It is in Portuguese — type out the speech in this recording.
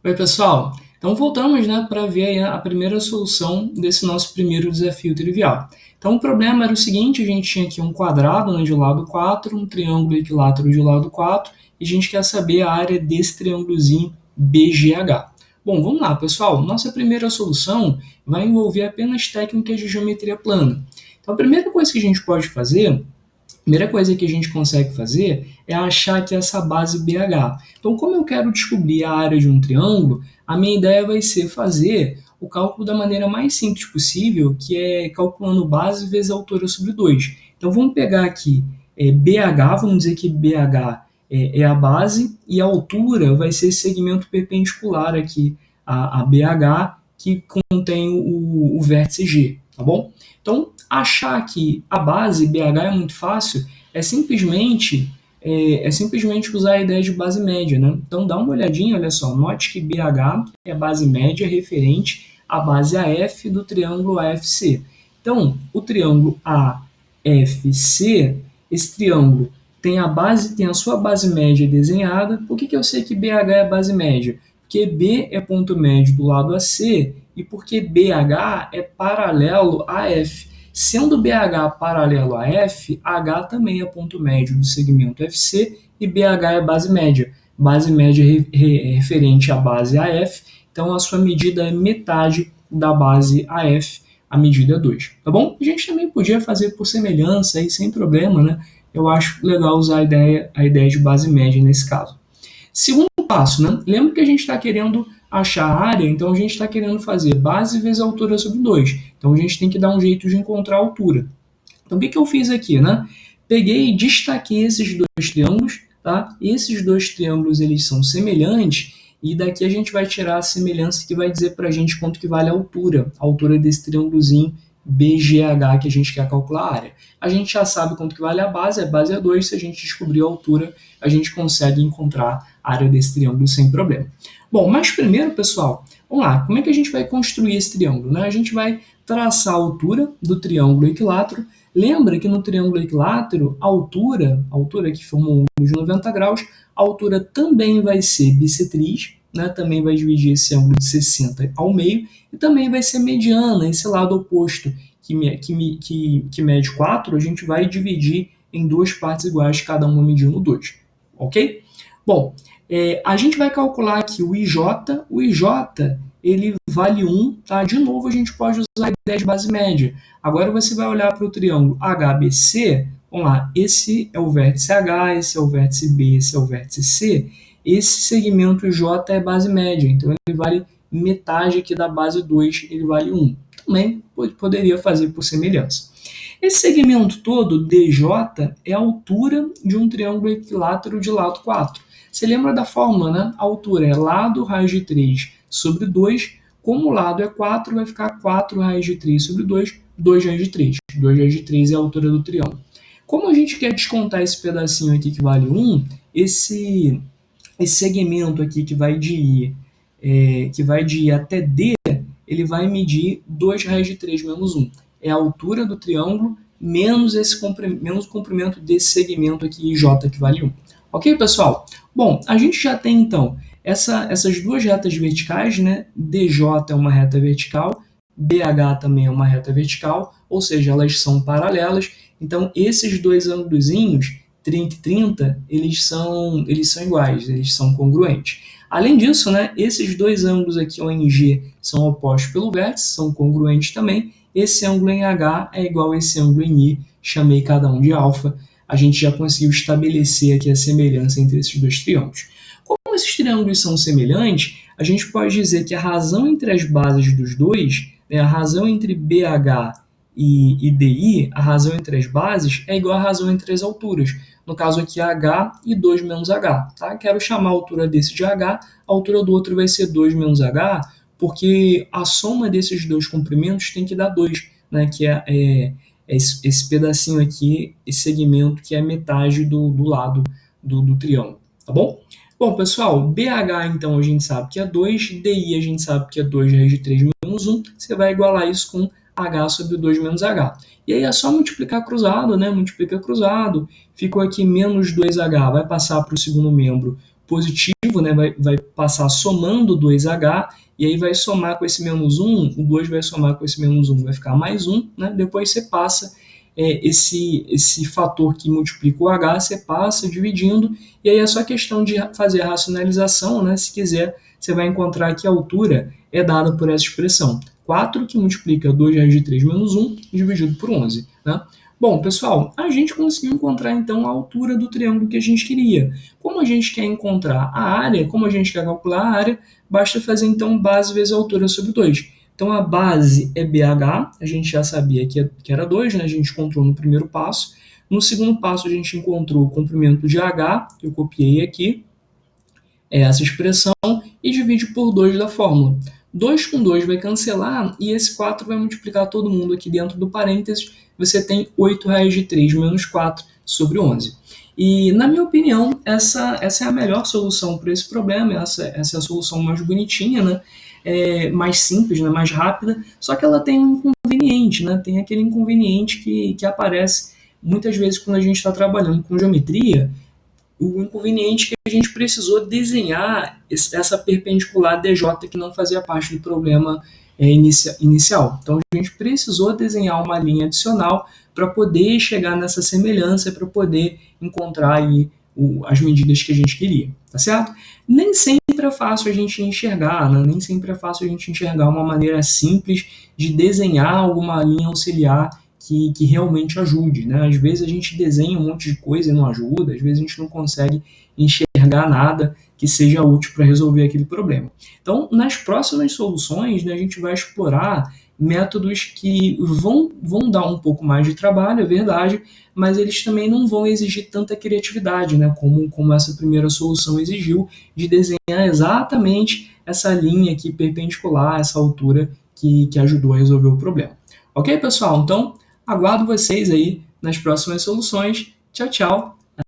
Oi, pessoal. Então voltamos, né, para ver aí a primeira solução desse nosso primeiro desafio trivial. Então o problema era o seguinte, a gente tinha aqui um quadrado, né, de lado 4, um triângulo equilátero de lado 4, e a gente quer saber a área desse triângulozinho BGH. Bom, vamos lá, pessoal. Nossa primeira solução vai envolver apenas técnicas de geometria plana. Então a primeira coisa que a gente pode fazer, a primeira coisa que a gente consegue fazer é achar aqui essa base BH. Então, como eu quero descobrir a área de um triângulo, a minha ideia vai ser fazer o cálculo da maneira mais simples possível, que é calculando base vezes altura sobre 2. Então, vamos pegar aqui BH, vamos dizer que BH é a base, e a altura vai ser esse segmento perpendicular aqui a BH, que contém o vértice G, tá bom? Então, achar que a base BH é muito fácil, é simplesmente usar a ideia de base média, né? Então, dá uma olhadinha, olha só, note que BH é a base média referente à base AF do triângulo AFC. Então, o triângulo AFC, esse triângulo tem a sua base média desenhada. Por que eu sei que BH é a base média? Porque B é ponto médio do lado AC e porque BH é paralelo a F. Sendo BH paralelo a F, H também é ponto médio do segmento FC e BH é base média. Base média referente à base AF, então a sua medida é metade da base AF, a medida é 2, tá bom? A gente também podia fazer por semelhança aí sem problema, né? Eu acho legal usar a ideia de base média nesse caso. Segundo passo, né? Lembra que a gente está querendo achar a área, então a gente está querendo fazer base vezes altura sobre 2. Então a gente tem que dar um jeito de encontrar a altura. Então o que eu fiz aqui, né? Peguei e destaquei esses dois triângulos, tá? Esses dois triângulos eles são semelhantes e daqui a gente vai tirar a semelhança que vai dizer para a gente quanto que vale a altura desse triângulozinho BGH que a gente quer calcular a área. A gente já sabe quanto que vale a base é 2, se a gente descobrir a altura, a gente consegue encontrar a área desse triângulo sem problema. Bom, mas primeiro, pessoal, vamos lá, como é que a gente vai construir esse triângulo, né? A gente vai traçar a altura do triângulo equilátero. Lembra que no triângulo equilátero, a altura que forma um ângulo de 90 graus, a altura também vai ser bissetriz, né? Também vai dividir esse ângulo de 60 ao meio, e também vai ser mediana, esse lado oposto que mede 4, a gente vai dividir em duas partes iguais, cada uma medindo 2, ok? Bom, a gente vai calcular aqui o IJ ele vale 1, tá? De novo a gente pode usar a ideia de base média. Agora você vai olhar para o triângulo HBC, vamos lá, esse é o vértice H, esse é o vértice B, esse é o vértice C, esse segmento J é base média, então ele vale metade aqui da base 2, ele vale 1. Também poderia fazer por semelhança. Esse segmento todo, DJ, é a altura de um triângulo equilátero de lado 4. Você lembra da fórmula, né? A altura é lado raiz de 3 sobre 2. Como o lado é 4, vai ficar 4 raiz de 3 sobre 2, 2 raiz de 3. 2 raiz de 3 é a altura do triângulo. Como a gente quer descontar esse pedacinho aqui que vale 1, esse segmento aqui que vai de I até D, ele vai medir 2 raiz de 3 menos 1. É a altura do triângulo menos menos o comprimento desse segmento aqui, J, que vale 1. Ok, pessoal? Bom, a gente já tem, então, essas duas retas verticais, né? DJ é uma reta vertical, BH também é uma reta vertical, ou seja, elas são paralelas. Então, esses dois ângulozinhos, 30 e 30, eles são iguais, eles são congruentes. Além disso, né, esses dois ângulos aqui, O em G, são opostos pelo vértice, são congruentes também. Esse ângulo em H é igual a esse ângulo em I, chamei cada um de alfa. A gente já conseguiu estabelecer aqui a semelhança entre esses dois triângulos. Como esses triângulos são semelhantes, a gente pode dizer que a razão entre as bases dos dois, né, a razão entre BH e DI, a razão entre as bases, é igual à razão entre as alturas. No caso aqui, H e 2 menos H. Tá? Quero chamar a altura desse de H, a altura do outro vai ser 2 menos H, porque a soma desses dois comprimentos tem que dar 2, né? Que é esse pedacinho aqui, esse segmento que é metade do lado do triângulo, tá bom? Bom, pessoal, BH então a gente sabe que é 2, DI a gente sabe que é 2 raiz de 3 menos 1, você vai igualar isso com H sobre 2 menos H. E aí é só multiplicar cruzado, né? Multiplica cruzado, ficou aqui menos 2H, vai passar para o segundo membro positivo, né, vai passar somando 2H, e aí vai somar com esse menos 1, o 2 vai somar com esse menos 1, vai ficar mais 1, né? Depois você passa esse fator que multiplica o H, você passa dividindo, e aí é só questão de fazer a racionalização, né? Se quiser, você vai encontrar que a altura é dada por essa expressão. 4 que multiplica 2 raiz de 3 menos 1 dividido por 11, né? Bom, pessoal, a gente conseguiu encontrar então a altura do triângulo que a gente queria. Como a gente quer encontrar a área, como a gente quer calcular a área, basta fazer então base vezes a altura sobre 2. Então a base é BH, a gente já sabia que era 2, né? A gente encontrou no primeiro passo. No segundo passo a gente encontrou o comprimento de H, que eu copiei aqui, é essa expressão, e divide por 2 da fórmula. 2 com 2 vai cancelar, e esse 4 vai multiplicar todo mundo aqui dentro do parênteses, você tem 8 raiz de 3 menos 4 sobre 11. E, na minha opinião, essa é a melhor solução para esse problema, essa é a solução mais bonitinha, né? Mais simples, né? Mais rápida, só que ela tem um inconveniente, né? Tem aquele inconveniente que aparece muitas vezes quando a gente está trabalhando com geometria, o inconveniente é que a gente precisou desenhar essa perpendicular DJ que não fazia parte do problema inicial. Então a gente precisou desenhar uma linha adicional para poder chegar nessa semelhança, para poder encontrar aí as medidas que a gente queria, tá certo? Nem sempre é fácil a gente enxergar, né? Nem sempre é fácil a gente enxergar uma maneira simples de desenhar alguma linha auxiliar que realmente ajude, né? Às vezes a gente desenha um monte de coisa e não ajuda, às vezes a gente não consegue enxergar nada que seja útil para resolver aquele problema. Então, nas próximas soluções, né, a gente vai explorar métodos que vão dar um pouco mais de trabalho, é verdade, mas eles também não vão exigir tanta criatividade, né, como essa primeira solução exigiu, de desenhar exatamente essa linha aqui perpendicular, essa altura que ajudou a resolver o problema. Ok, pessoal? Então, aguardo vocês aí nas próximas soluções. Tchau, tchau!